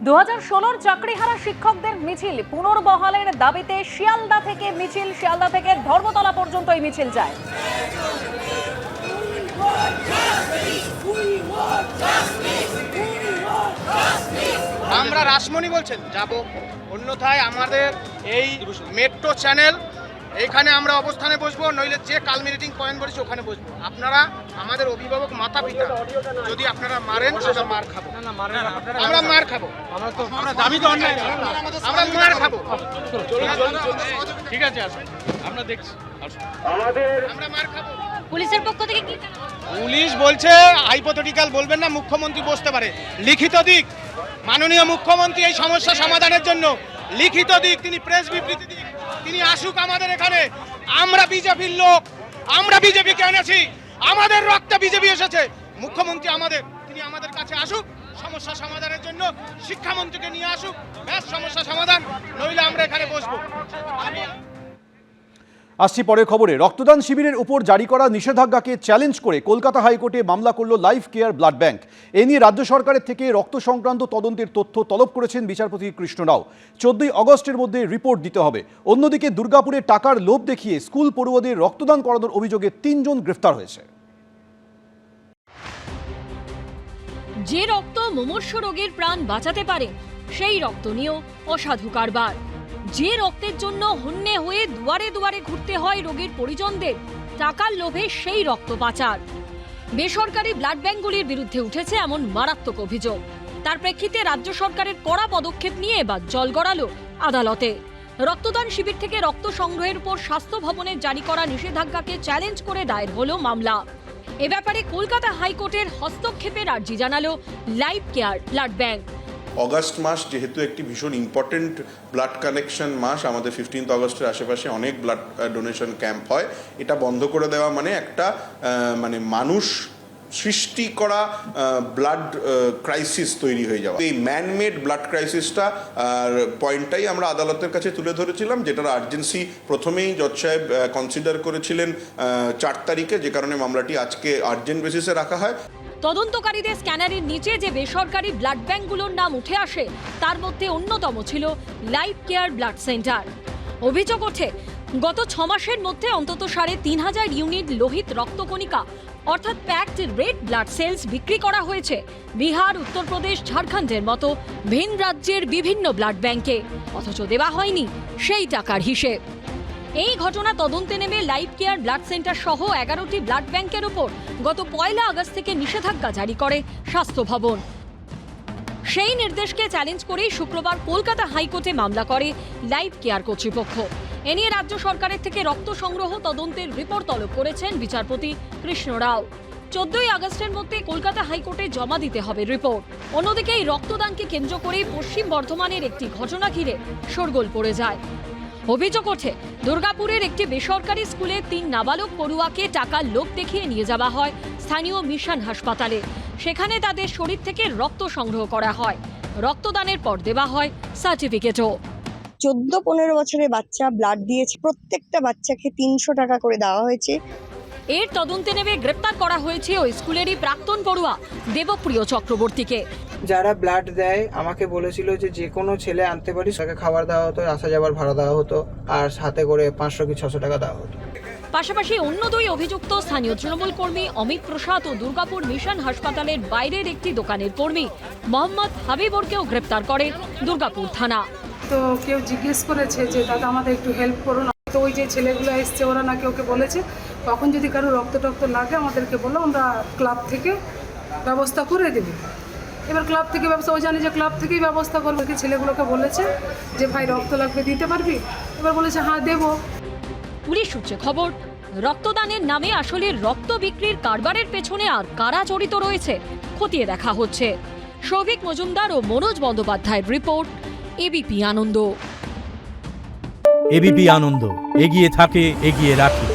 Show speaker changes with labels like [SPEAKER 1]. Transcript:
[SPEAKER 1] 2016 চাকরিহারা শিক্ষকদের মিছিল পুনর্বহালের দাবিতে শিয়ালদা থেকে ধর্মতলা পর্যন্ত এই মিছিল যায়।
[SPEAKER 2] আমরা রাসমণি বলছেন যাব, অন্যথায় আমাদের এই মেট্রো চ্যানেল এখানে আমরা অবস্থানে বসবো, নইলে যে কালমি মিটিং পয়েন্ট বলেছি ওখানে বসবো। আপনারা আমাদের অভিভাবক মাতা পিতা, যদি আপনারা মারেন আমরা মার খাবো, আমরা মার খাবো, আমরা দাবি তো অন্যায়, আমরা মার খাবো। ঠিক আছে, আসুন আমরা দেখছি, আমরা মার খাবো।
[SPEAKER 1] পুলিশের পক্ষ থেকে কি?
[SPEAKER 2] পুলিশ বলছে হাইপোথেটিক্যাল বলবেন না, মুখ্যমন্ত্রী বসতে পারে, লিখিত দিক মাননীয় মুখ্যমন্ত্রী এই সমস্যা সমাধানের জন্য লিখিত দিক, তিনি প্রেস বিবৃতি দিক, তিনি আসুক আমাদের এখানে। আমরা বিজেপির লোক, আমরা বিজেপিকে এনেছি, আমাদের রক্তে বিজেপি এসেছে। মুখ্যমন্ত্রী তিনি আমাদের কাছে আসুক সমস্যা সমাধানের জন্য, শিক্ষামন্ত্রীকে নিয়ে আসুক, ব্যাস সমস্যা সমাধান, নইলে আমরা এখানে বসবো।
[SPEAKER 3] আসছি পরের খবরে। রক্তদান শিবিরের উপর জারি করা নিষেধাজ্ঞাকে চ্যালেঞ্জ করে কলকাতা হাইকোর্টে মামলা করল লাইফ কেয়ার ব্লাড ব্যাংক। এ নিয়ে রাজ্য সরকারের থেকে রক্ত সংক্রান্ত তদন্তের তথ্য তলব করেছেন বিচারপতি কৃষ্ণ রাও। 14 আগস্টের মধ্যে রিপোর্ট দিতে হবে। অন্যদিকে দুর্গাপুরে টাকার লোভ দেখিয়ে স্কুল পড়ুয়াদের রক্তদান করানোর অভিযোগে 3 জন গ্রেফতার হয়েছে।
[SPEAKER 4] যে রক্ত মুমূর্ষ রোগীর প্রাণ বাঁচাতে পারে, সেই রক্ত নিয়েও অসাধু কারবার। যে রক্তের জন্য হন্যে হয়ে দুয়ারে দুয়ারে ঘুরতে হয় রোগীর পরিজনদের, টাকার লোভে সেই রক্ত পাচার। বেসরকারি ব্লাড ব্যাংকগুলির বিরুদ্ধে উঠেছে এমন মারাত্মক অভিযোগ। তার প্রেক্ষিতে রাজ্য সরকারের কড়া পদক্ষেপ নিয়ে এবার জল গড়ালো আদালতে। রক্তদান শিবির থেকে রক্ত সংগ্রহের উপর স্বাস্থ্য ভবনের জারি করা নিষেধাজ্ঞাকে চ্যালেঞ্জ করে দায়ের হলো মামলা। এ ব্যাপারে কলকাতা হাইকোর্টের হস্তক্ষেপের আর্জি জানালো Life Care Blood Bank.
[SPEAKER 5] August মাস যেহেতু একটি ভীষণ ইম্পর্টেন্ট ব্লাড কালেকশন মাস, আমাদের 15 আগস্টের আশেপাশে অনেক ব্লাড ডোনেশন ক্যাম্প হয়, এটা বন্ধ করে দেওয়া মানে একটা মানুষ সৃষ্টি করা ব্লাড ক্রাইসিস তৈরি হয়ে যাওয়া। এই ম্যানমেড ব্লাড ক্রাইসিসটা পয়েন্টটাই আমরা আদালতের কাছে তুলে ধরেছিলাম, যেটার আর্জেন্সি প্রথমেই জজ সাহেব কনসিডার করেছিলেন 4 তারিখে, যে কারণে মামলাটি আজকে আর্জেন্ট বেসিসে রাখা হয়।
[SPEAKER 4] তদন্তকারীদের স্ক্যানারের নিচে যে বেসরকারি ব্লাড ব্যাংকগুলোর নাম উঠে আসে, তার মধ্যে অন্যতম ছিল লাইফ কেয়ার ব্লাড সেন্টার। অভিযোগ ওঠে, গত 6 মাসের মধ্যে অন্তত 3,500 ইউনিট লোহিত রক্তকণিকা অর্থাৎ প্যাকড রেড ব্লাড সেলস বিক্রি করা হয়েছে বিহার, উত্তরপ্রদেশ, ঝাড়খণ্ডের মতো ভিন রাজ্যের বিভিন্ন ব্লাড ব্যাংকে, অথচ দেওয়া হয়নি সেই টাকার হিসেব। এই ঘটনা তদন্তে নেমে লাইফ কেয়ার ব্লাড সেন্টার সহ 11টি ব্লাড ব্যাংকের উপর গত 1 আগস্ট থেকে নিষেধাজ্ঞা জারি করে স্বাস্থ্য ভবন। সেই নির্দেশকে চ্যালেঞ্জ করেই শুক্রবার কলকাতা হাইকোর্টে মামলা করে লাইফ কেয়ার কর্তৃপক্ষ। এ নিয়ে রাজ্য সরকারের থেকে রক্ত সংগ্রহ তদন্তের রিপোর্ট তলব করেছেন বিচারপতি কৃষ্ণ রাও। 14 আগস্টের মধ্যে কলকাতা হাইকোর্টে জমা দিতে হবে রিপোর্ট। অন্যদিকে এই রক্তদানকে কেন্দ্র করেই পশ্চিম বর্ধমানের একটি ঘটনা ঘিরে শোরগোল পড়ে যায়। অভিযোগ ওঠে, দুর্গাপুরের একটি বেসরকারি স্কুলে 3 নাবালক পড়ুয়াকে টাকার লোভ দেখিয়ে নিয়ে যাওয়া হয় স্থানীয় মিশন হাসপাতালে। সেখানে তাদের শরীর থেকে রক্ত সংগ্রহ করা হয়, রক্তদানের পর দেওয়া হয় সার্টিফিকেটও।
[SPEAKER 6] 14-15 বছরের বাচ্চা ব্লাড দিয়েছে, প্রত্যেকটা বাচ্চাকে 300 টাকা করে দেওয়া হয়েছে।
[SPEAKER 4] এর তদন্তে নেমে গ্রেপ্তার করা হয়েছে ওই স্কুলেরই প্রাক্তন পড়ুয়া দেবপ্রিয় চক্রবর্তীকে।
[SPEAKER 7] যারা ব্লাড দেয় আমাকে বলেছিল যে কোনো ছেলে আনতে পারিস, তাকে খাবার দেওয়া হতো, আসা যাবার ভাড়া দেওয়া হতো, আর সাথে করে 500 কি 600 টাকা দেওয়া হতো।
[SPEAKER 4] পাশাপাশি অন্য 2 অভিযুক্ত স্থানীয় তৃণমূল কর্মী অমিত প্রসাদ ও দুর্গাপুর মিশন হাসপাতালের বাইরের একটি দোকানের কর্মী মোহাম্মদ হাবিবুরকেও গ্রেপ্তার করে দুর্গাপুর থানা।
[SPEAKER 8] তো কেউ জিজ্ঞেস করেছে যে দাদা আমাদের একটু হেল্প করুন, তো ওই যে ছেলেগুলো এসছে ওরা নাকি ওকে বলেছে তখন যদি কারো রক্ত লাগে আমাদেরকে বলো, আমরা ক্লাব থেকে ব্যবস্থা করে দেবো। এবার ক্লাব থেকে ব্যবস্থা, ও জানে যে ক্লাব থেকেই ব্যবস্থা করবে। কি ছেলেগুলোকে বলেছে যে ভাই রক্ত লাগবে, দিতে পারবি? এবার বলেছে হ্যাঁ দেবো।
[SPEAKER 4] পুলিশ সূত্রে খবর, রক্তদানের নামে আসলে রক্ত বিক্রির কারবারের পেছনে আর কারা জড়িত রয়েছে খতিয়ে দেখা হচ্ছে। সৌভিক মজুমদার ও মনোজ বন্দ্যোপাধ্যায়ের রিপোর্ট, এবিপি আনন্দ।
[SPEAKER 9] এবিপি আনন্দ, এগিয়ে থাকে, এগিয়ে রাখে।